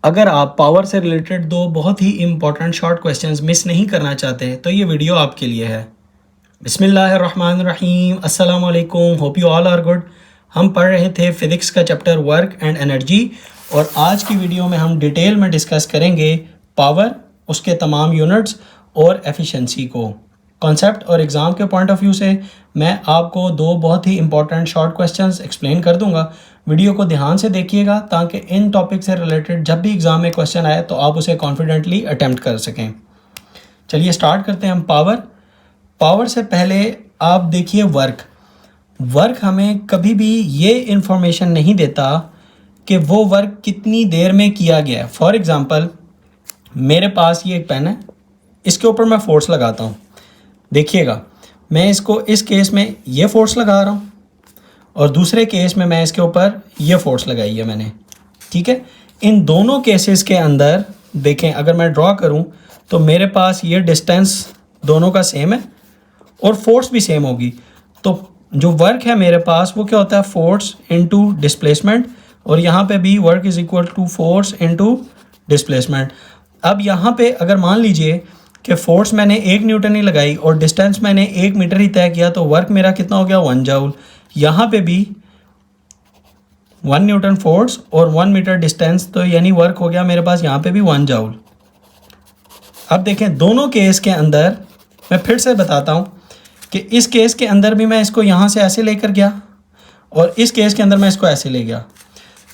अगर आप पावर से रिलेटेड दो बहुत ही इंपॉर्टेंट शॉर्ट क्वेश्चंस मिस नहीं करना चाहते तो ये वीडियो आपके लिए है। बिस्मिल्लाहिर्रहमानिर्रहीम, अस्सलाम वालेकुम, hope you all are good. हम पढ़ रहे थे फिज़िक्स का चैप्टर वर्क एंड एनर्जी और आज की वीडियो में हम डिटेल में डिस्कस करेंगे पावर, उसके तमाम यूनिट्स और एफिशिएंसी को। कॉन्सेप्ट और एग्ज़ाम के पॉइंट ऑफ व्यू से मैं आपको दो बहुत ही इंपॉर्टेंट शॉर्ट क्वेश्चंस एक्सप्लेन कर दूंगा। वीडियो को ध्यान से देखिएगा ताकि इन टॉपिक से रिलेटेड जब भी एग्ज़ाम में क्वेश्चन आए तो आप उसे कॉन्फिडेंटली अटैम्प्ट कर सकें। चलिए स्टार्ट करते हैं हम पावर से पहले आप देखिए वर्क हमें कभी भी ये इन्फॉर्मेशन नहीं देता कि वो वर्क कितनी देर में किया गया है। फॉर एग्ज़ाम्पल मेरे पास ये एक पेन है, इसके ऊपर मैं फोर्स लगाता हूँ। देखिएगा मैं इसको इस केस में ये फोर्स लगा रहा हूँ और दूसरे केस में मैं इसके ऊपर ये फोर्स लगाई है मैंने, ठीक है। इन दोनों केसेस के अंदर देखें, अगर मैं ड्रॉ करूँ तो मेरे पास ये डिस्टेंस दोनों का सेम है और फोर्स भी सेम होगी। तो जो वर्क है मेरे पास वो क्या होता है, फोर्स इनटू डिस्प्लेसमेंट, और यहाँ पे भी work is equal to force into displacement. अब यहाँ पे अगर मान लीजिए कि फोर्स मैंने 1 न्यूटन ही लगाई और डिस्टेंस मैंने 1 मीटर ही तय किया तो वर्क मेरा कितना हो गया, 1 जूल। यहाँ पे भी 1 न्यूटन फोर्स और 1 मीटर डिस्टेंस, तो यानी वर्क हो गया मेरे पास यहाँ पे भी 1 जूल। अब देखें दोनों केस के अंदर मैं फिर से बताता हूँ कि इस केस के अंदर भी मैं इसको यहाँ से ऐसे लेकर गया और इस केस के अंदर मैं इसको ऐसे ले गया,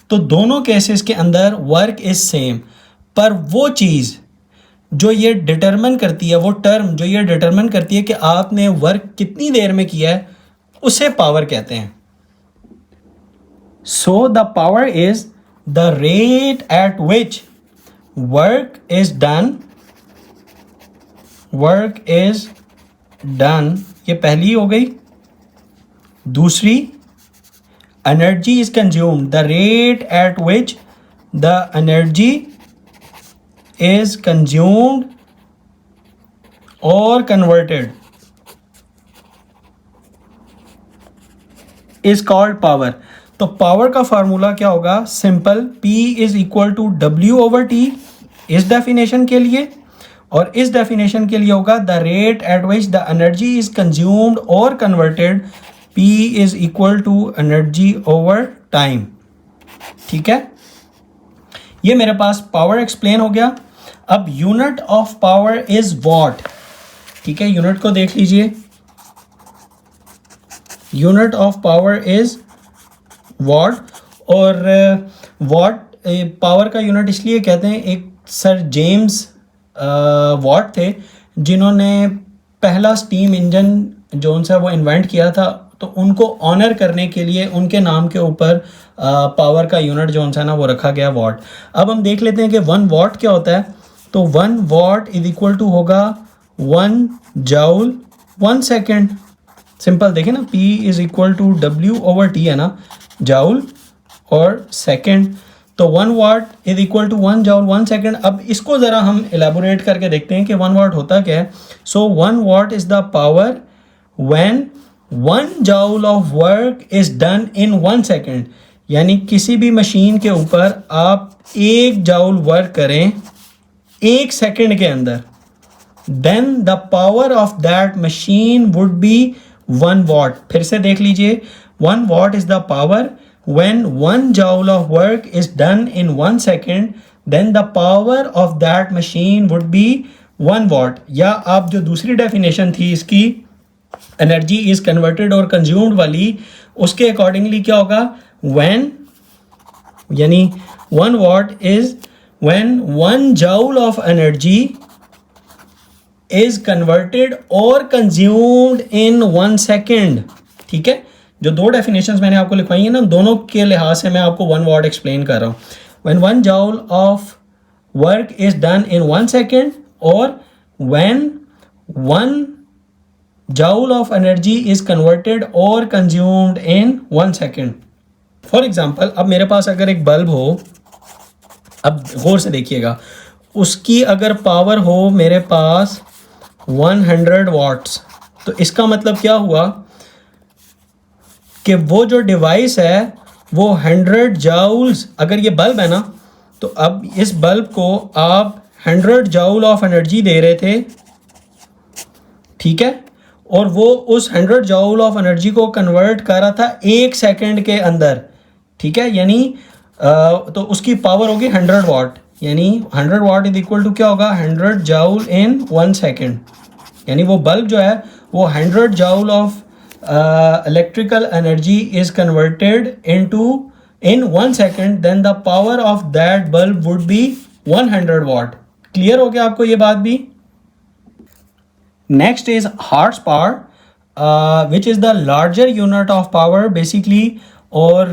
तो दोनों केसेस के अंदर वर्क इज सेम। पर वो चीज़ जो ये डिटरमिन करती है, वो टर्म जो ये डिटरमिन करती है कि आपने वर्क कितनी देर में किया है, उसे पावर कहते हैं। So the power is the rate at which work is done. ये पहली हो गई। दूसरी, energy is consumed, the rate at which the energy is consumed or converted is called power। तो पावर का फार्मूला क्या होगा, simple, P is equal to W over T इस डेफिनेशन के लिए, और इस डेफिनेशन के लिए होगा the rate at which the energy is consumed और converted, P is equal to energy over time. ठीक है, ये मेरे पास पावर एक्सप्लेन हो गया। अब unit of power is what. ठीक है, यूनिट को देख लीजिए, unit of power is what. और वॉट पावर का यूनिट इसलिए कहते हैं, एक सर जेम्स वॉट थे जिन्होंने पहला स्टीम इंजन जो सा वो इन्वेंट किया था, तो उनको ऑनर करने के लिए उनके नाम के ऊपर पावर का यूनिट जो सा ना वो रखा गया वॉट। अब हम देख लेते हैं कि 1 वॉट क्या होता है। तो 1 वॉट इज इक्वल टू होगा 1 जूल 1 सेकेंड। सिंपल देखें ना, P is equal to W over T है ना, जूल और सेकेंड। तो 1 watt is equal to 1 joule 1 second. अब इसको ज़रा हम एलेबोरेट करके देखते हैं कि 1 वॉट होता क्या है। सो 1 what is the power when 1 joule of work is done in 1 second. यानी किसी भी मशीन के ऊपर आप 1 जूल वर्क करें 1 सेकेंड के अंदर, then the power of that machine would be 1 watt. फिर से देख लीजिए, 1 watt is the power when 1 joule of work is done in 1 second, then the power of that machine would be 1 watt. या आप जो दूसरी डेफिनेशन थी इसकी, एनर्जी इज कन्वर्टेड और कंज्यूम्ड वाली, उसके अकॉर्डिंगली क्या होगा, व्हेन, यानी 1 watt is when 1 joule of energy is converted or consumed in 1 second। ठीक है, जो दो डेफिनेशंस मैंने आपको लिखवाई है ना, दोनों के लिहाज से मैं आपको 1 वॉट एक्सप्लेन कर रहा हूँ। when 1 joule of work is done in 1 second और when 1 joule of energy is converted or consumed in 1 second। For example, अब मेरे पास अगर एक बल्ब हो, अब गौर से देखिएगा, उसकी अगर पावर हो मेरे पास 100 वाट्स, तो इसका मतलब क्या हुआ कि वो जो डिवाइस है वो 100 जूल्स, अगर ये बल्ब है ना तो अब इस बल्ब को आप 100 जूल ऑफ एनर्जी दे रहे थे, ठीक है, और वो उस 100 जूल ऑफ एनर्जी को कन्वर्ट कर रहा था 1 सेकंड के अंदर, ठीक है, यानी तो उसकी पावर होगी 100 वाट, यानी 100 वाट इज इक्वल टू क्या होगा, 100 जूल इन 1 सेकंड, यानी वो बल्ब जो है वो 100 joule of electrical energy is converted into in 1 second, then the power of that bulb would be 100 watt. Clear हो गया आपको ये बात भी? Next is horse power, which is the larger unit of power basically, or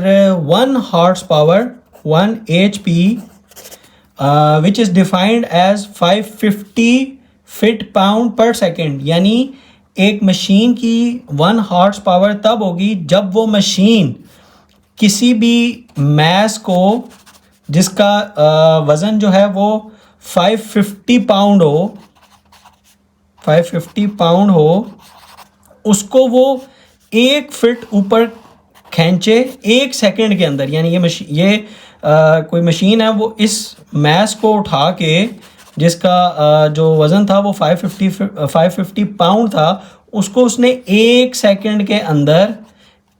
1 horsepower, 1 HP, which is defined as 550 feet pound per second. यानी एक machine की 1 horse power तब होगी जब वो मशीन किसी भी मैस को जिसका वज़न जो है वो 550 पाउंड हो, 550 पाउंड हो, उसको वो 1 फीट ऊपर खींचे 1 सेकंड के अंदर। यानी ये कोई मशीन है, वो इस मैस को उठा के जिसका जो वज़न था वो 550 पाउंड था, उसको उसने 1 सेकंड के अंदर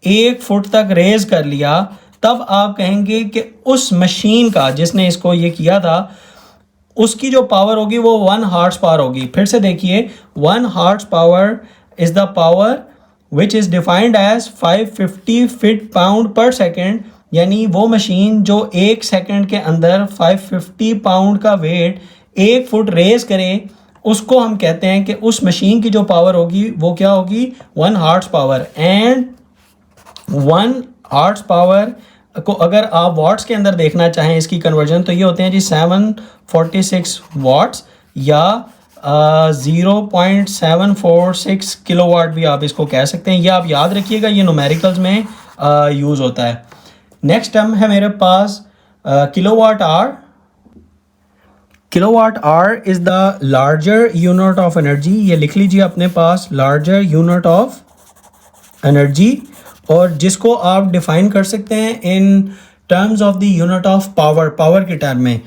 1 फुट तक रेज कर लिया। तब आप कहेंगे कि उस मशीन का जिसने इसको ये किया था उसकी जो पावर होगी वो 1 हॉर्स पावर होगी। फिर से देखिए, 1 horse power is the power which is defined as 550 feet pound per second. यानी वो मशीन जो 1 सेकेंड के अंदर 550 पाउंड का वेट 1 फुट रेज करे, उसको हम कहते हैं कि उस मशीन की जो पावर होगी वो क्या होगी, 1 horse power. And 1 horse power को अगर आप वाट्स के अंदर देखना चाहें इसकी कन्वर्जन, तो ये होते हैं जी 746 वाट्स या 0.746 किलोवाट भी आप इसको कह सकते हैं। ये आप याद रखिएगा, ये न्यूमेरिकल्स में यूज़ होता है। नेक्स्ट टर्म है मेरे पास kilowatt hour. Kilowatt hour is the larger unit of energy. ये लिख लीजिए अपने पास, लार्जर यूनिट ऑफ एनर्जी, और जिसको आप डिफाइन कर सकते हैं in terms of the unit of power, power के टर्म में।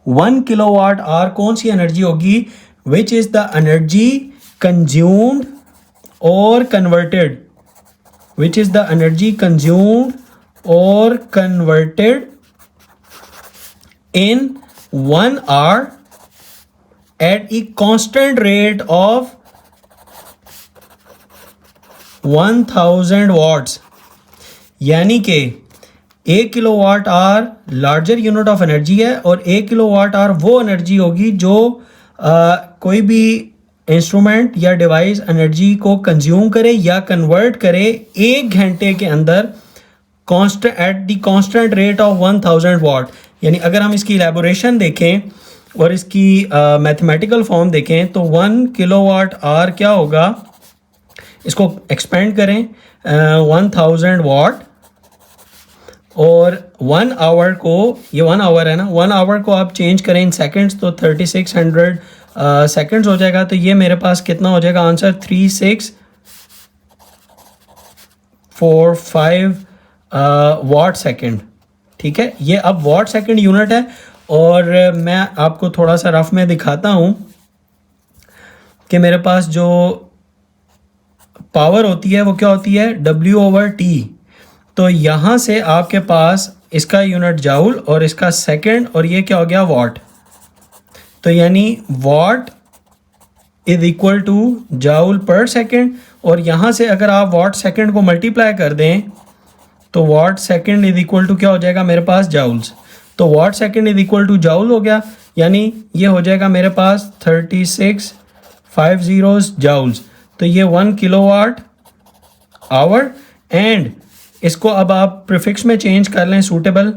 1 किलोवाट आवर कौन सी एनर्जी होगी, which is the energy consumed और converted, which is the energy consumed और converted in 1 hour at a constant rate of 1000 watts. यानी कि 1 kilowatt hour larger unit of energy है, और 1 किलोवाट आवर वो एनर्जी होगी जो कोई भी इंस्ट्रूमेंट या डिवाइस एनर्जी को कंज्यूम करे या कन्वर्ट करे 1 घंटे के अंदर constant at the constant rate of 1000 वाट। यानी अगर हम इसकी इलेबोरेशन देखें और इसकी मैथमेटिकल फॉर्म देखें तो 1 किलोवाट आवर क्या होगा, इसको एक्सपेंड करें 1000 वाट, और 1 आवर को, ये 1 आवर है ना, 1 आवर को आप चेंज करें इन सेकंड्स तो 3600 सेकंड्स हो जाएगा। तो ये मेरे पास कितना हो जाएगा आंसर, 3645 वाट सेकंड। ठीक है, ये अब वाट सेकंड यूनिट है, और मैं आपको थोड़ा सा रफ में दिखाता हूँ कि मेरे पास जो पावर होती है वो क्या होती है, W/T। तो यहाँ से आपके पास इसका यूनिट जाउल और इसका सेकंड, और ये क्या हो गया, वाट। तो यानी watt is equal to joule per second, और यहाँ से अगर आप वाट सेकंड को मल्टीप्लाई कर दें तो watt second is equal to क्या हो जाएगा मेरे पास, जाउल्स। तो watt second is equal to joule हो गया, यानी ये हो जाएगा मेरे पास 3650 जाउल्स। तो ये 1 किलोवाट आवर, एंड इसको अब आप प्रीफिक्स में चेंज कर लें सूटेबल,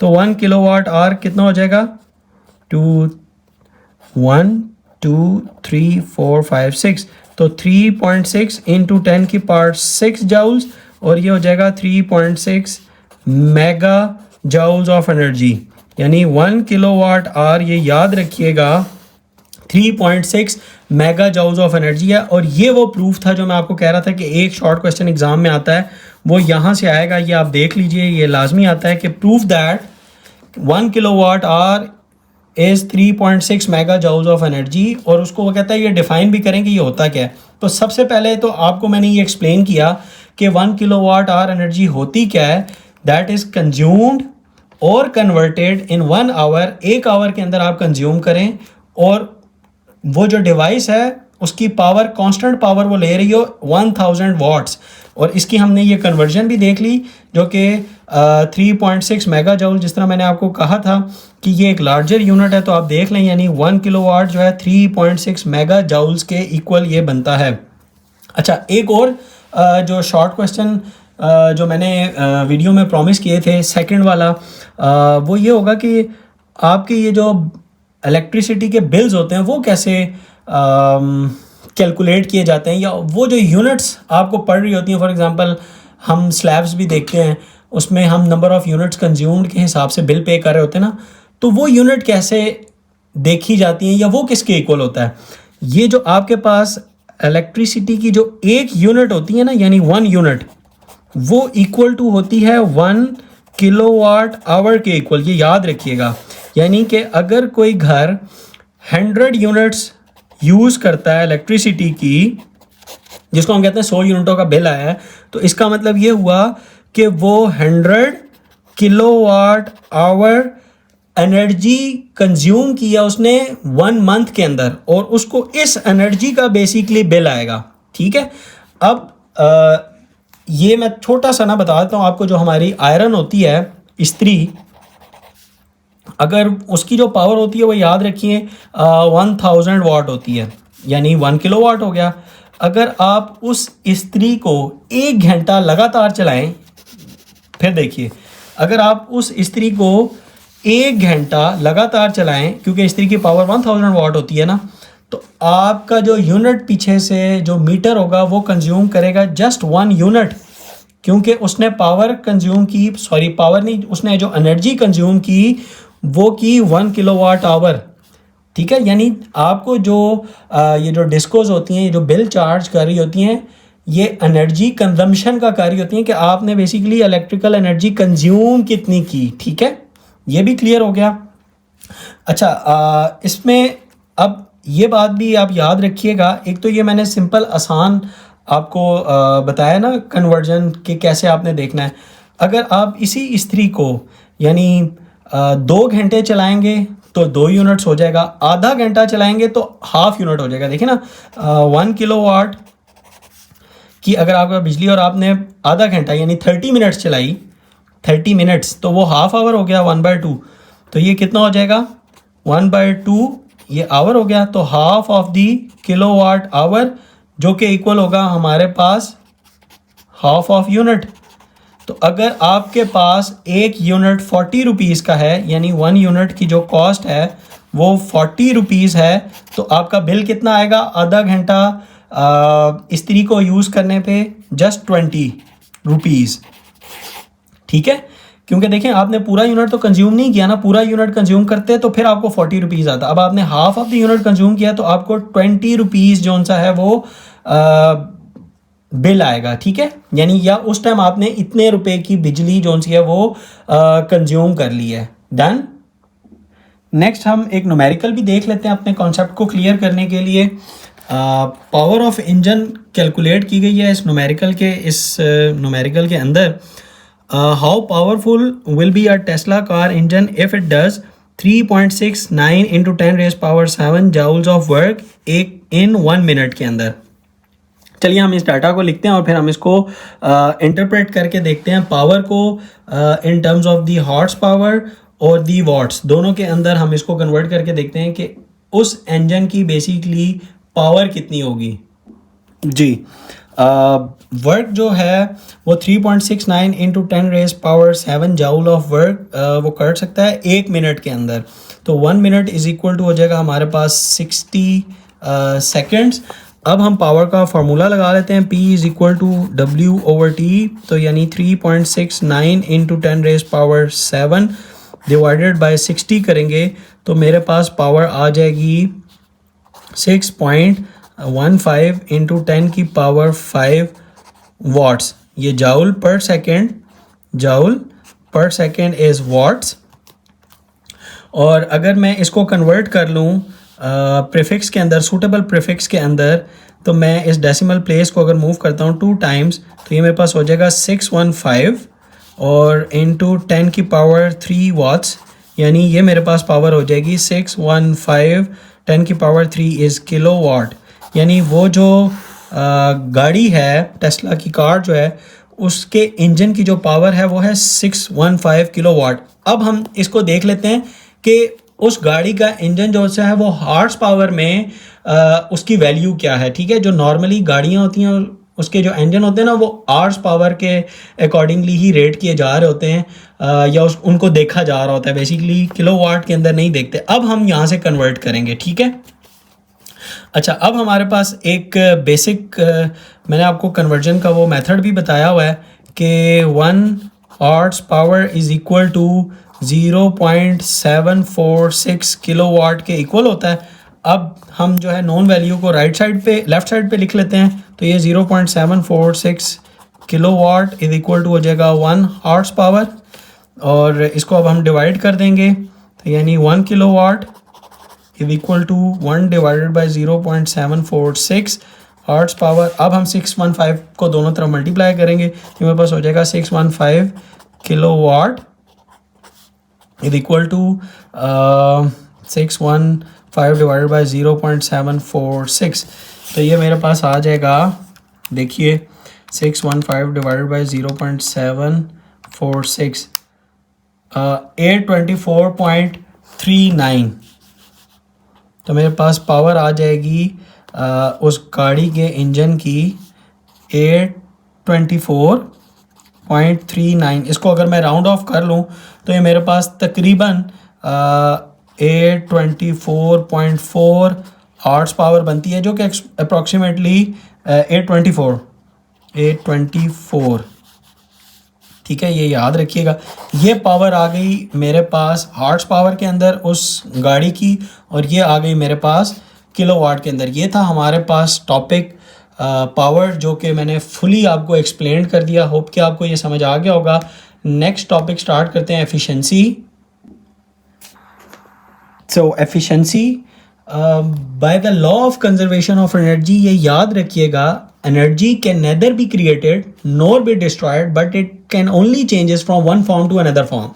तो 1 किलोवाट आवर कितना हो जाएगा, 1 2 3 4 5 6, तो 3.6 इंटू 10 की पावर 6 जाउल्स, और ये हो जाएगा 3.6 मेगा जाउल्स ऑफ एनर्जी। यानी 1 किलोवाट आवर, ये याद रखिएगा, 3.6 मेगा जाउल्स ऑफ एनर्जी है। और ये वो प्रूफ था जो मैं आपको कह रहा था कि एक शॉर्ट क्वेश्चन एग्जाम में आता है, वो यहाँ से आएगा। ये आप देख लीजिए, ये लाजमी आता है कि proof that 1 kilowatt hour is 3.6 mega joules of energy, और उसको वो कहता है, ये डिफाइन भी करें कि ये होता क्या है। तो सबसे पहले तो आपको मैंने ये एक्सप्लेन किया कि 1 किलोवाट आवर एनर्जी होती क्या है, दैट इज़ कंज्यूम्ड और कन्वर्टेड इन 1 आवर, 1 आवर के अंदर आप कंज्यूम करें, और वो जो डिवाइस है उसकी पावर, कांस्टेंट पावर वो ले रही हो 1000 वाट्स, और इसकी हमने ये कन्वर्जन भी देख ली जो कि 3.6 मेगा जाउल, जिस तरह मैंने आपको कहा था कि ये एक लार्जर यूनिट है, तो आप देख लें यानी 1 किलोवाट जो है 3.6 मेगा जाउल्स के इक्वल ये बनता है। अच्छा, एक और जो शॉर्ट क्वेश्चन जो मैंने वीडियो में प्रॉमिस किए थे, सेकंड वाला, वो ये होगा कि आपके ये जो इलेक्ट्रिसिटी के बिल्स होते हैं वो कैसे कैलकुलेट किए जाते हैं, या वो जो यूनिट्स आपको पड़ रही होती हैं, फॉर एग्जांपल हम स्लैब्स भी देखते हैं, उसमें हम नंबर ऑफ़ यूनिट्स कंज्यूम्ड के हिसाब से बिल पे कर रहे होते हैं ना, तो वो यूनिट कैसे देखी जाती हैं या वो किसके इक्वल होता है। ये जो आपके पास इलेक्ट्रिसिटी की जो एक यूनिट होती है ना, यानी 1 यूनिट, वो इक्वल टू होती है 1 किलोवाट आवर के इक्वल, ये याद रखिएगा। यानी कि अगर कोई घर 100 यूनिट्स यूज़ करता है इलेक्ट्रिसिटी की, जिसको हम कहते हैं 100 यूनिटों का बिल आया है, तो इसका मतलब ये हुआ कि वो 100 किलोवाट आवर एनर्जी कंज्यूम किया उसने 1 मंथ के अंदर, और उसको इस एनर्जी का बेसिकली बिल आएगा। ठीक है, अब ये मैं छोटा सा ना बता देता हूँ आपको। जो हमारी आयरन होती है, इस्त्री, अगर उसकी जो पावर होती है वो याद रखिए 1000 वाट होती है, यानी 1 किलोवाट हो गया। अगर आप उस इस्त्री को 1 घंटा लगातार चलाएं, फिर देखिए, अगर आप उस इस्त्री को 1 घंटा लगातार चलाएं, क्योंकि इस्त्री की पावर 1000 वाट होती है ना, तो आपका जो यूनिट पीछे से जो मीटर होगा वो कंज्यूम करेगा जस्ट 1 यूनिट, क्योंकि उसने पावर कंज्यूम की, सॉरी पावर नहीं, उसने जो एनर्जी कंज्यूम की वो की 1 किलोवाट आवर। ठीक है, यानी आपको जो ये जो डिस्कोज होती हैं, ये जो बिल चार्ज कर रही होती हैं, ये एनर्जी कंजम्पशन का कर रही होती हैं कि आपने बेसिकली इलेक्ट्रिकल एनर्जी कंज्यूम कितनी की। ठीक है, ये भी क्लियर हो गया। अच्छा, इसमें अब ये बात भी आप याद रखिएगा, एक तो ये मैंने सिंपल आसान आपको बताया ना कन्वर्जन के कैसे आपने देखना है। अगर आप इसी इस्त्री को यानी 2 घंटे चलाएंगे तो 2 यूनिट्स हो जाएगा, आधा घंटा चलाएंगे तो हाफ यूनिट हो जाएगा। देखिए ना, 1 किलोवाट की अगर आपका बिजली और आपने आधा घंटा यानी 30 मिनट्स चलाई, 30 मिनट्स, तो वो हाफ आवर हो गया 1/2। तो ये कितना हो जाएगा, 1/2 ये आवर हो गया, तो half of the kilowatt hour, जो कि इक्वल होगा हमारे पास हाफ ऑफ यूनिट। तो अगर आपके पास एक यूनिट 40 रुपीज़ का है, यानी 1 यूनिट की जो कॉस्ट है वो 40 रुपीज़ है, तो आपका बिल कितना आएगा आधा घंटा इस्त्री को यूज़ करने पे, जस्ट 20 रुपीज़। ठीक है, क्योंकि देखें आपने पूरा यूनिट तो कंज्यूम नहीं किया ना, पूरा यूनिट कंज्यूम करते तो फिर आपको 40 रुपीज़ आता। अब आपने half of the unit consume किया तो आपको 20 रुपीज़ जो सा है वो बिल आएगा। ठीक है, यानी या उस टाइम आपने इतने रुपए की बिजली जो सी है वो कंज्यूम कर ली है। डन। नेक्स्ट हम एक न्यूमेरिकल भी देख लेते हैं अपने कॉन्सेप्ट को क्लियर करने के लिए। पावर ऑफ इंजन कैलकुलेट की गई है इस न्यूमेरिकल के अंदर। How powerful will be a Tesla car engine if it does 3.69 into 10⁻⁷ joules of work in 1 minute के अंदर। चलिए हम इस डाटा को लिखते हैं और फिर हम इसको इंटरप्रेट करके देखते हैं पावर को इन terms of the horse power और दी वॉट्स, दोनों के अंदर हम इसको कन्वर्ट करके देखते हैं कि उस इंजन की बेसिकली पावर कितनी होगी। जी, वर्क जो है वो 3.69 इंटू 10⁻⁷ जाउल ऑफ वर्क वो कर सकता है 1 मिनट के अंदर। तो 1 मिनट इज इक्वल टू हो जाएगा हमारे पास 60 सेकेंड्स। अब हम पावर का फार्मूला लगा लेते हैं, P is equal to W/T, तो यानी 3.69 इंटू 10⁻⁷ डिवाइडेड बाय 60 करेंगे तो मेरे पास पावर आ जाएगी 6.15 इंटू 10⁵ वाट्स। ये जाउल पर सेकेंड इज वाट्स। और अगर मैं इसको कन्वर्ट कर लूँ प्रीफिक्स के अंदर, सूटेबल प्रीफिक्स के अंदर, तो मैं इस डेसिमल प्लेस को अगर मूव करता हूँ 2 टाइम्स तो ये मेरे पास हो जाएगा 615 और इंटू 10 की पावर 3 वाट्स, यानी ये मेरे पास पावर हो जाएगी 615 10 की पावर 3 इज़ किलो वाट। यानी वो जो गाड़ी है टेस्ला की कार जो है उसके इंजन की जो पावर है वो है 615 किलो वाट। अब हम इसको देख लेते हैं कि उस गाड़ी का इंजन जो है वो हॉर्स पावर में उसकी वैल्यू क्या है। ठीक है, जो नॉर्मली गाड़ियाँ होती हैं उसके जो इंजन होते हैं ना वो हॉर्स पावर के अकॉर्डिंगली ही रेट किए जा रहे होते हैं या उनको देखा जा रहा होता है, बेसिकली किलो वाट के अंदर नहीं देखते। अब हम यहाँ से कन्वर्ट करेंगे। ठीक है, अच्छा अब हमारे पास एक बेसिक मैंने आपको कन्वर्जन का वो मेथड भी बताया हुआ है कि 1 horse power is equal to 0.746 kilowatt के इक्वल होता है। अब हम जो है नॉन वैल्यू को राइट साइड पे लेफ़्ट साइड पे लिख लेते हैं, तो ये 0.746 किलोवाट इज़ इक्वल टू हो जाएगा 1 हॉर्स पावर, और इसको अब हम डिवाइड कर देंगे तो यानी 1 kilowatt is equal to 1 divided by 0.746 horse power. अब हम 615 को दोनों तरफ मल्टीप्लाई करेंगे तो मेरे पास हो जाएगा 615 kilo watt is equal to 615 divided by 0.746। तो ये मेरे पास आ जाएगा, देखिए 615 डिवाइडेड बाई 0.746 824.39। तो मेरे पास पावर आ जाएगी उस गाड़ी के इंजन की 824.39। इसको अगर मैं राउंड ऑफ कर लूँ तो ये मेरे पास तकरीबन 824.4 हॉर्स पावर बनती है, जो कि अप्रॉक्सीमेटली 824। ठीक है, ये याद रखिएगा। ये पावर आ गई मेरे पास हॉर्स पावर के अंदर उस गाड़ी की, और ये आ गई मेरे पास किलोवाट के अंदर। ये था हमारे पास टॉपिक पावर, जो कि मैंने फुली आपको एक्सप्लेन कर दिया। होप कि आपको ये समझ आ गया होगा। नेक्स्ट टॉपिक स्टार्ट करते हैं, efficiency. So efficiency by the law of conservation of energy, ये याद रखिएगा, energy can neither be created nor be destroyed but it can only changes from one form to another form.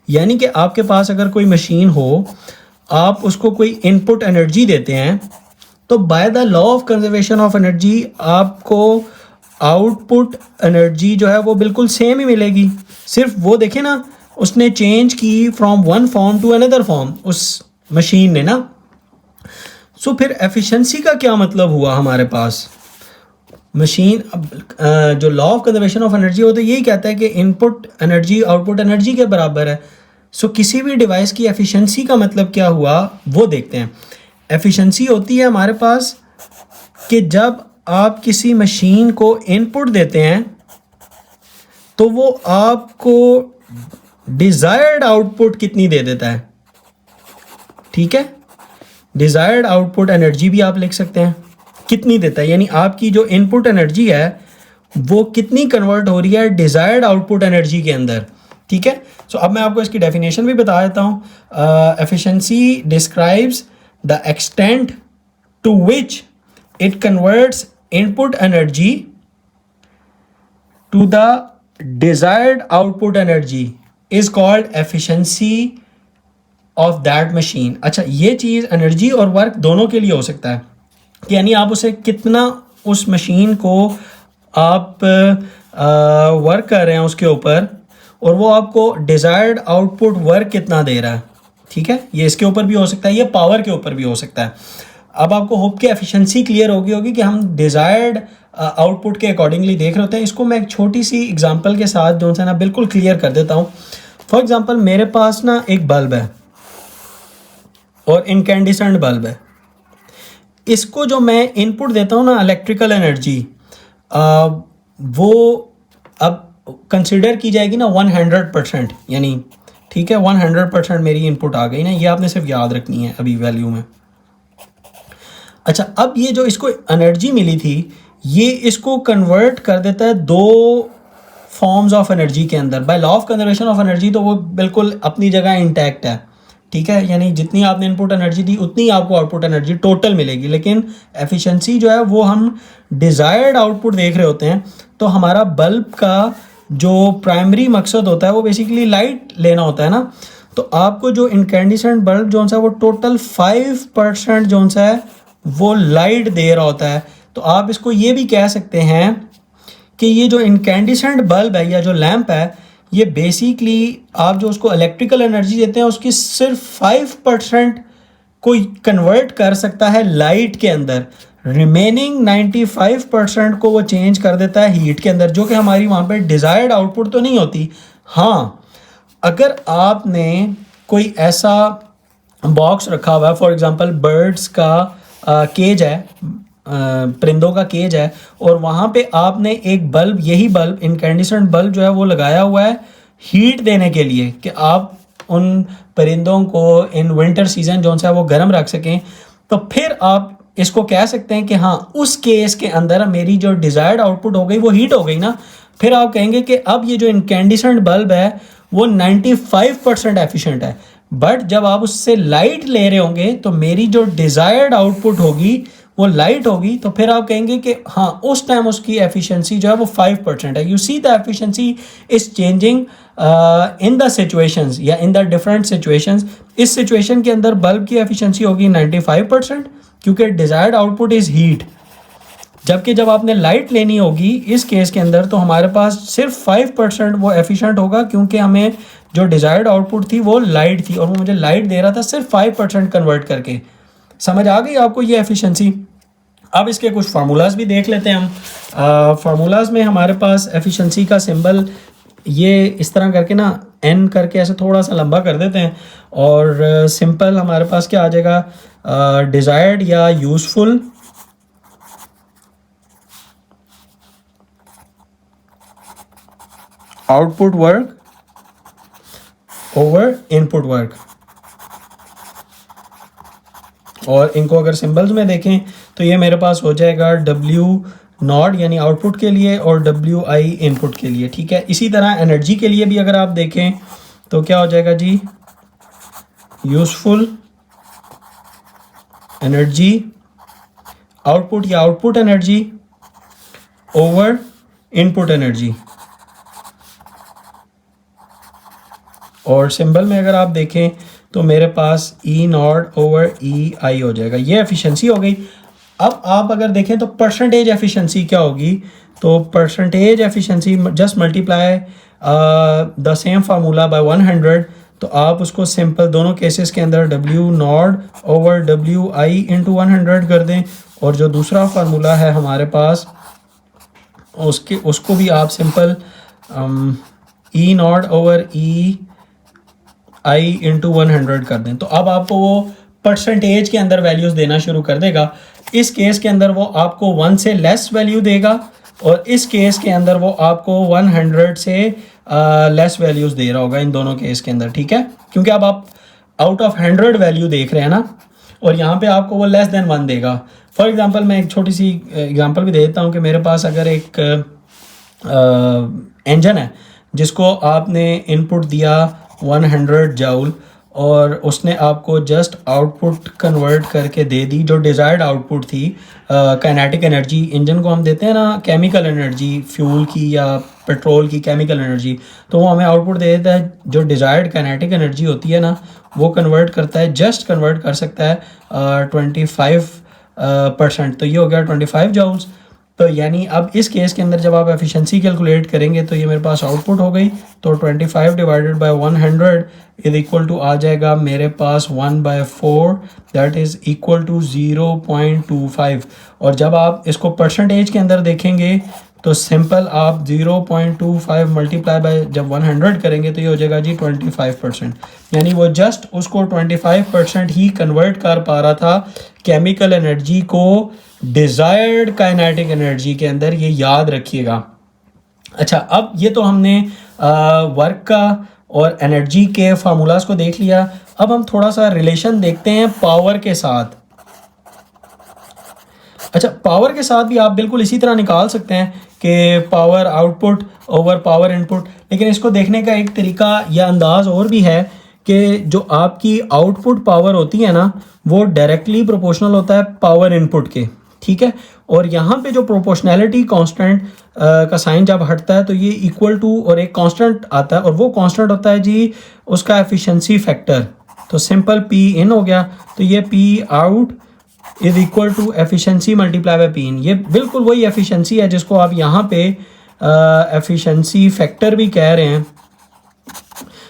यानी कि आपके पास अगर कोई मशीन हो, आप उसको कोई इनपुट एनर्जी देते हैं, तो bye the law of conservation of energy आपको आउटपुट एनर्जी जो है वो बिल्कुल सेम ही मिलेगी। सिर्फ वो देखें ना, उसने चेंज की from one form to another form उस मशीन ने ना। सो फिर एफिशिएंसी का क्या मतलब हुआ हमारे पास? मशीन जो law of conservation of energy होता है यही कहता है कि इनपुट एनर्जी आउटपुट एनर्जी के बराबर है। सो किसी भी डिवाइस की एफिशिएंसी का मतलब क्या हुआ वो देखते हैं। एफिशिएंसी होती है हमारे पास कि जब आप किसी मशीन को इनपुट देते हैं तो वो आपको डिज़ायर्ड आउटपुट कितनी दे देता है। ठीक है, डिज़ायर्ड आउटपुट एनर्जी भी आप लिख सकते हैं, कितनी देता है, यानी आपकी जो इनपुट एनर्जी है वो कितनी कन्वर्ट हो रही है डिज़ायर्ड आउटपुट एनर्जी के अंदर। ठीक है, सो अब मैं आपको इसकी डेफिनेशन भी बता देता हूँ। Efficiency describes the extent to which it converts input energy to the desired output energy is called efficiency of that machine. अच्छा, ये चीज़ एनर्जी और वर्क दोनों के लिए हो सकता है, यानी आप उसे कितना उस मशीन को आप वर्क कर रहे हैं उसके ऊपर, और वो आपको डिज़ायर्ड आउटपुट वर्क कितना दे रहा है। ठीक है, ये इसके ऊपर भी हो सकता है, ये पावर के ऊपर भी हो सकता है। अब आपको होप की एफिशिएंसी क्लियर होगी कि हम डिज़ायर्ड आउटपुट के अकॉर्डिंगली देख रहे होते हैं। इसको मैं एक छोटी सी एग्जांपल के साथ जो है ना बिल्कुल क्लियर कर देता हूँ। फॉर एग्जांपल मेरे पास ना एक बल्ब है और इनकैंडिसेंट बल्ब है। इसको जो मैं इनपुट देता हूँ ना इलेक्ट्रिकल एनर्जी, वो अब कंसिडर की जाएगी ना 100%, यानी ठीक है 100% मेरी इनपुट आ गई ना, ये आपने सिर्फ याद रखनी है अभी वैल्यू में। अच्छा, अब ये जो इसको एनर्जी मिली थी ये इसको कन्वर्ट कर देता है दो फॉर्म्स ऑफ एनर्जी के अंदर। By law of conservation of energy तो वो बिल्कुल अपनी जगह इंटैक्ट है। ठीक है, यानी जितनी आपने इनपुट एनर्जी दी उतनी आपको आउटपुट एनर्जी टोटल मिलेगी। लेकिन एफिशिएंसी जो है वो हम डिज़ायर्ड आउटपुट देख रहे होते हैं। तो हमारा बल्ब का जो प्राइमरी मकसद होता है वो बेसिकली लाइट लेना होता है ना। तो आपको जो इनकैंडिसेंट बल्ब जो सा वो टोटल 5% जो सा है वो लाइट दे रहा होता है। तो आप इसको ये भी कह सकते हैं कि ये जो इनकैंडिसेंट बल्ब है या जो लैंप है, ये बेसिकली आप जो उसको इलेक्ट्रिकल एनर्जी देते हैं उसकी सिर्फ 5% को कन्वर्ट कर सकता है लाइट के अंदर। रिमेनिंग 95% को वो चेंज कर देता है हीट के अंदर, जो कि हमारी वहाँ पे डिज़ायर्ड आउटपुट तो नहीं होती। हाँ, अगर आपने कोई ऐसा बॉक्स रखा हुआ है, फॉर एग्जांपल बर्ड्स का केज है, परिंदों का केज है, और वहाँ पे आपने एक बल्ब, यही बल्ब इनकैंडिसेंट बल्ब जो है वो लगाया हुआ है हीट देने के लिए कि आप उन परिंदों को इन विंटर सीजन जो है वो गर्म रख सकें। तो फिर आप इसको कह सकते हैं कि हाँ, उस केस के अंदर मेरी जो डिज़ायर्ड आउटपुट हो गई वो हीट हो गई ना। फिर आप कहेंगे कि अब ये जो इनकैंडिसेंट बल्ब है वो 95% एफिशिएंट है, बट जब आप उससे लाइट ले रहे होंगे तो मेरी जो डिज़ायर्ड आउटपुट होगी वो लाइट होगी। तो फिर आप कहेंगे कि हाँ, उस टाइम उसकी एफिशिएंसी जो है वो 5% है। You see the efficiency is changing in the situations या इन द डिफरेंट सिचुएशंस। इस सिचुएशन के अंदर बल्ब की एफिशिएंसी होगी 95% क्योंकि डिज़ायर्ड आउटपुट इज़ हीट। जबकि जब आपने लाइट लेनी होगी इस केस के अंदर तो हमारे पास सिर्फ 5% वो एफिशिएंट होगा, क्योंकि हमें जो डिज़ायर्ड आउटपुट थी वो लाइट थी और वो मुझे लाइट दे रहा था सिर्फ 5% कन्वर्ट करके। समझ आ गई आपको ये एफिशिएंसी? अब इसके कुछ फार्मूलाज भी देख लेते हैं हम। फार्मूलाज में हमारे पास एफिशिएंसी का सिंबल ये इस तरह करके ना एन करके ऐसे थोड़ा सा लंबा कर देते हैं, और सिंपल हमारे पास क्या आ जाएगा, डिज़ायर्ड या useful output work over input work. और इनको अगर सिंबल्स में देखें तो ये मेरे पास हो जाएगा W नॉट यानी आउटपुट के लिए और WI इनपुट के लिए। ठीक है, इसी तरह एनर्जी के लिए भी अगर आप देखें तो क्या हो जाएगा जी, यूजफुल एनर्जी आउटपुट या output energy over input energy. और सिंबल में अगर आप देखें तो मेरे पास E नॉट ओवर EI हो जाएगा। ये एफिशिएंसी हो गई। अब आप अगर देखें तो परसेंटेज एफिशिएंसी क्या होगी, तो percentage efficiency just multiply the same formula by 100। तो आप उसको सिंपल दोनों केसेस के अंदर W not over WI into 100 कर दें, और जो दूसरा फार्मूला है हमारे पास उसको भी आप simple E not over EI into 100 कर दें। तो अब आपको वो परसेंटेज के अंदर वैल्यूज़ देना शुरू कर देगा। इस केस के अंदर वो आपको 1 से लेस वैल्यू देगा, और इस केस के अंदर वो आपको 100 से लेस वैल्यूज़ दे रहा होगा इन दोनों केस के अंदर। ठीक है, क्योंकि अब आप आउट ऑफ 100 वैल्यू देख रहे हैं ना, और यहाँ पे आपको वो लेस देन 1 देगा। फॉर एग्जांपल मैं एक छोटी सी एग्जांपल भी दे देता हूँ कि मेरे पास अगर एक इंजन है जिसको आपने इनपुट दिया 100 जूल, और उसने आपको जस्ट आउटपुट कन्वर्ट करके दे दी जो डिज़ायर्ड आउटपुट थी। काइनेटिक एनर्जी इंजन को हम देते हैं ना, केमिकल एनर्जी फ्यूल की या पेट्रोल की केमिकल एनर्जी, तो वो हमें आउटपुट दे देता है। जो डिज़ायर्ड काइनेटिक एनर्जी होती है ना वो कन्वर्ट करता है, जस्ट कन्वर्ट कर सकता है 25%। तो ये हो गया 25 जूल्स। तो यानी अब इस केस के अंदर जब आप एफिशिएंसी कैलकुलेट करेंगे तो ये मेरे पास आउटपुट हो गई। तो 25 divided by 100 is equal to आ जाएगा मेरे पास 1/4, दैट इज़ इक्वल टू 0.25। और जब आप इसको परसेंटेज के अंदर देखेंगे तो सिंपल आप 0.25 मल्टीप्लाई बाय जब 100 करेंगे तो ये हो जाएगा जी 25%। यानी वो जस्ट उसको 25% ही कन्वर्ट कर पा रहा था केमिकल एनर्जी को डिज़ायर्ड काइनेटिक एनर्जी के अंदर। ये याद रखिएगा। अच्छा, अब ये तो हमने वर्क का और एनर्जी के फार्मूलाज को देख लिया। अब हम थोड़ा सा रिलेशन देखते हैं पावर के साथ। अच्छा, पावर के साथ भी आप बिल्कुल इसी तरह निकाल सकते हैं कि power output over power input, लेकिन इसको देखने का एक तरीका या अंदाज और भी है कि जो आपकी आउटपुट पावर होती है ना वो डायरेक्टली प्रोपोर्शनल होता है पावर इनपुट के, ठीक है। और यहाँ पे जो प्रोपोर्शनैलिटी कांस्टेंट का साइन जब हटता है तो ये इक्वल टू और एक कांस्टेंट आता है और वो कांस्टेंट होता है जी उसका एफिशिएंसी फैक्टर। तो सिंपल पी इन हो गया, तो ये P out is equal to efficiency multiply by P in. ये बिल्कुल वही एफिशिएंसी है जिसको आप यहाँ पे एफिशिएंसी फैक्टर भी कह रहे हैं।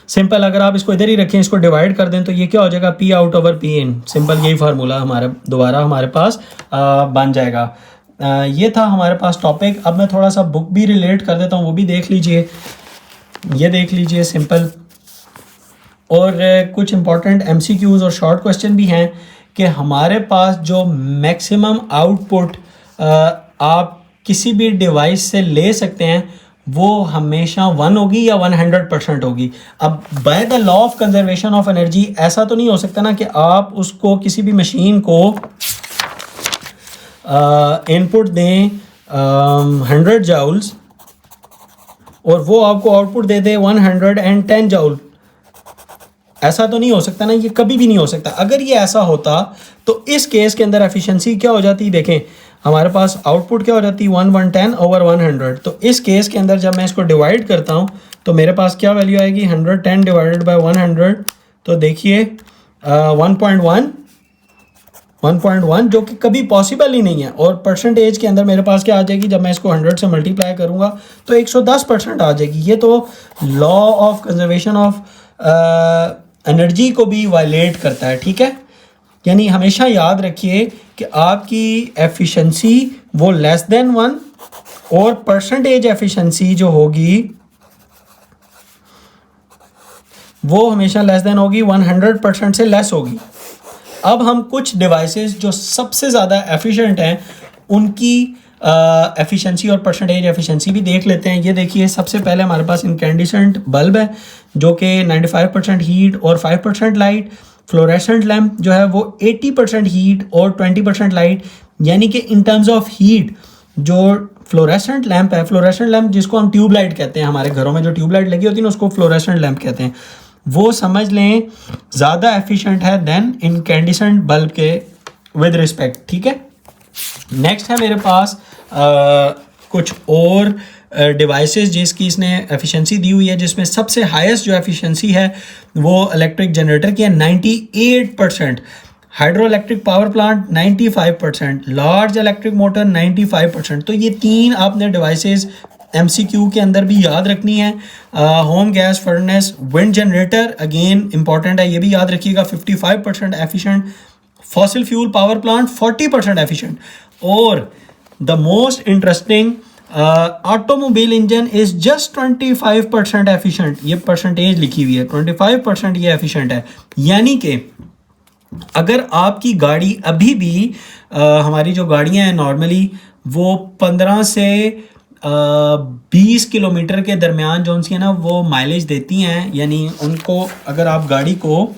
सिंपल अगर आप इसको इधर ही रखें, इसको डिवाइड कर दें तो ये क्या हो जाएगा, P out over P in. Simple यही फार्मूला हमारे पास बन जाएगा। ये था हमारे पास टॉपिक। अब मैं थोड़ा सा बुक भी रिलेट कर देता हूँ, वो भी देख लीजिए। ये देख लीजिए सिंपल। और कुछ इंपॉर्टेंट एमसीक्यूज और शॉर्ट क्वेश्चन भी हैं कि हमारे पास जो मैक्सिमम आउटपुट आप किसी भी डिवाइस से ले सकते हैं वो हमेशा 1 होगी या 100% होगी। अब bye the law of conservation of energy ऐसा तो नहीं हो सकता ना कि आप उसको किसी भी मशीन को इनपुट दें 100 जाउल्स और वो आपको आउटपुट दे दे 110 जाउल। ऐसा तो नहीं हो सकता ना, ये कभी भी नहीं हो सकता। अगर ये ऐसा होता तो इस केस के अंदर एफिशिएंसी क्या हो जाती, देखें हमारे पास आउटपुट क्या हो जाती, 110 ओवर 100। तो इस केस के अंदर जब मैं इसको डिवाइड करता हूँ तो मेरे पास क्या वैल्यू आएगी, 110 डिवाइडेड बाय 100। तो देखिए 1.1 जो कि कभी पॉसिबल ही नहीं है। और परसेंटेज के अंदर मेरे पास क्या आ जाएगी, जब मैं इसको 100 से मल्टीप्लाई करूँगा तो 110% आ जाएगी। ये तो law of conservation of energy को भी वायलेट करता है, ठीक है। यानी हमेशा याद रखिए कि आपकी एफिशिएंसी वो लेस देन 1 और परसेंटेज एफिशिएंसी जो होगी वो हमेशा लेस देन होगी, 100% से लेस होगी। अब हम कुछ डिवाइसेस जो सबसे ज़्यादा एफिशिएंट हैं उनकी एफिशिएंसी और परसेंटेज एफिशिएंसी भी देख लेते हैं। ये देखिए सबसे पहले हमारे पास इनकैंडिसेंट बल्ब है जो कि 95% हीट और 5% लाइट। फ्लोरेसेंट लैम्प जो है वो 80% हीट और 20% लाइट। यानी कि इन टर्म्स ऑफ हीट जो फ्लोरेसेंट लैम्प है, फ्लोरेसेंट लैम्प जिसको हम ट्यूब लाइट कहते हैं, हमारे घरों में जो ट्यूब लाइट लगी होती है ना उसको फ्लोरेसेंट लैम्प कहते हैं, वो समझ लें ज़्यादा एफिशिएंट है देन इनकैंडिसेंट बल्ब के विद रिस्पेक्ट, ठीक है। नेक्स्ट है मेरे पास कुछ और डिवाइसेस जिसकी इसने एफिशिएंसी दी हुई है, जिसमें सबसे हाईएस्ट जो एफिशिएंसी है वो इलेक्ट्रिक जनरेटर की है 98%, hydro electric power plant 95%, large electric motor 95%। तो ये तीन आपने डिवाइसेस एमसीक्यू के अंदर भी याद रखनी है। Home gas furnace, wind generator again important है, ये भी याद रखिएगा 55% efficient, fossil fuel power plant 40% efficient, और the most interesting automobile engine is just 25% efficient. ये परसेंटेज लिखी हुई है, 25% ये एफिशिएंट है। यानी कि अगर आपकी गाड़ी अभी भी हमारी जो गाड़ियां हैं नॉर्मली वो 15 से 20 किलोमीटर के दरमियान जो उनकी है ना वो माइलेज देती हैं। यानी उनको अगर आप गाड़ी को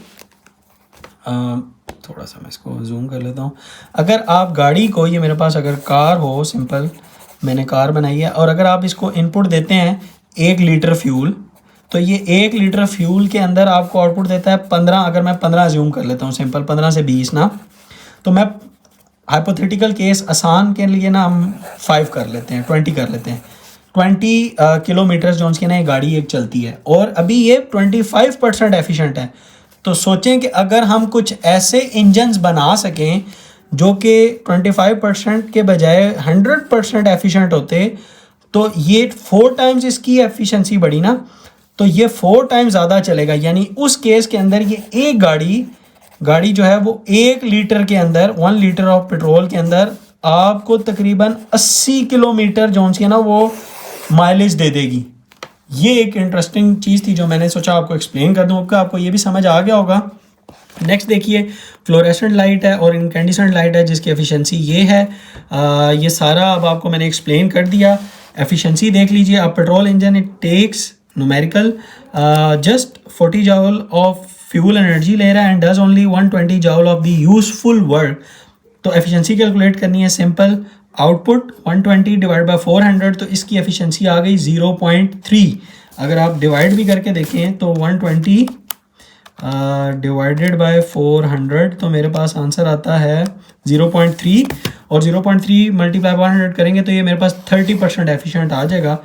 थोड़ा सा मैं इसको जूम कर लेता हूँ, अगर आप गाड़ी को, ये मेरे पास अगर कार हो, सिंपल मैंने कार बनाई है, और अगर आप इसको इनपुट देते हैं 1 लीटर फ्यूल, तो ये 1 लीटर फ्यूल के अंदर आपको आउटपुट देता है 15, अगर मैं 15 ज्यूम कर लेता हूँ, सिंपल 15 से 20 ना, तो मैं हाइपोथेटिकल केस आसान के लिए ना हम 5 कर लेते हैं, 20 कर लेते हैं, 20 किलोमीटर जो उसकी ना ये गाड़ी एक चलती है और अभी ये 25% एफिशिएंट है। तो सोचें कि अगर हम कुछ ऐसे इंजन्स बना सकें जो कि 25% के बजाय 100% एफिशिएंट होते, तो ये 4 टाइम्स इसकी एफिशिएंसी बढ़ी ना, तो ये 4 टाइम्स ज़्यादा चलेगा। यानी उस केस के अंदर ये एक गाड़ी जो है वो 1 लीटर के अंदर, 1 लीटर ऑफ पेट्रोल के अंदर आपको तकरीबन 80 किलोमीटर जो है ना वो माइलेज दे देगी। ये एक इंटरेस्टिंग चीज़ थी जो मैंने सोचा आपको एक्सप्लेन कर दूँ, आपको ये भी समझ आ गया होगा। नेक्स्ट देखिए फ्लोरेसेंट लाइट है और इनकैंडिसेंट लाइट है जिसकी एफिशिएंसी ये है। ये सारा अब आपको मैंने एक्सप्लेन कर दिया। एफिशिएंसी देख लीजिए, अब petrol engine it takes numerical just 40 joule of fuel energy ले रहा है and does only 120 joule of the useful work. तो एफिशिएंसी कैलकुलेट करनी है, सिंपल आउटपुट 120 डिवाइड बाय 400, तो इसकी एफिशिएंसी आ गई 0.3। अगर आप डिवाइड भी करके देखें तो 120 डिवाइडेड बाय 400, तो मेरे पास आंसर आता है 0.3, और 0.3 मल्टीप्लाई 100 करेंगे तो ये मेरे पास 30% एफिशिएंट आ जाएगा।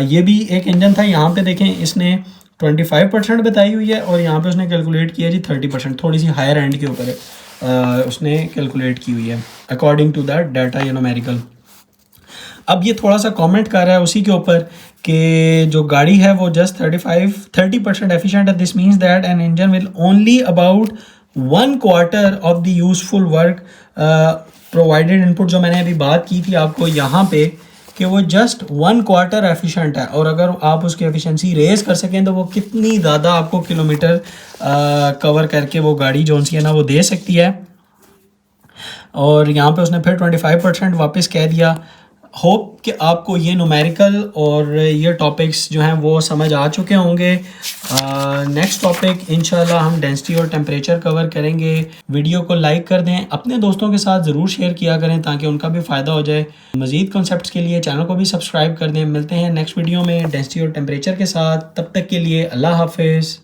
ये भी एक इंजन था, यहाँ पे देखें इसने 25% बताई हुई है और यहाँ पे उसने कैलकुलेट किया जी 30%, थोड़ी सी हायर एंड के ऊपर उसने कैलकुलेट की हुई है अकॉर्डिंग टू दैट डाटा या न्यूमेरिकल। अब ये थोड़ा सा कमेंट कर रहा है उसी के ऊपर कि जो गाड़ी है वो जस्ट 30% एफिशिएंट है। This means that an engine will only about 1/4 of the useful work provided input. जो मैंने अभी बात की थी आपको यहाँ पे कि वो जस्ट 1/4 एफिशिएंट है, और अगर आप उसकी एफिशिएंसी रेज कर सकें तो वो कितनी ज़्यादा आपको किलोमीटर कवर करके वो गाड़ी जो सी है ना वो दे सकती है। और यहाँ पे उसने फिर 25% वापस कह दिया। होप कि आपको ये न्यूमेरिकल और ये टॉपिक्स जो हैं वो समझ आ चुके होंगे। नेक्स्ट टॉपिक इंशाल्लाह हम डेंसिटी और टेम्परेचर कवर करेंगे। वीडियो को लाइक कर दें, अपने दोस्तों के साथ ज़रूर शेयर किया करें ताकि उनका भी फ़ायदा हो जाए। मज़ीद कॉन्सेप्ट्स के लिए चैनल को भी सब्सक्राइब कर दें। मिलते हैं नेक्स्ट वीडियो में डेंसिटी और टेम्परेचर के साथ, तब तक के लिए अल्लाह हाफिज़।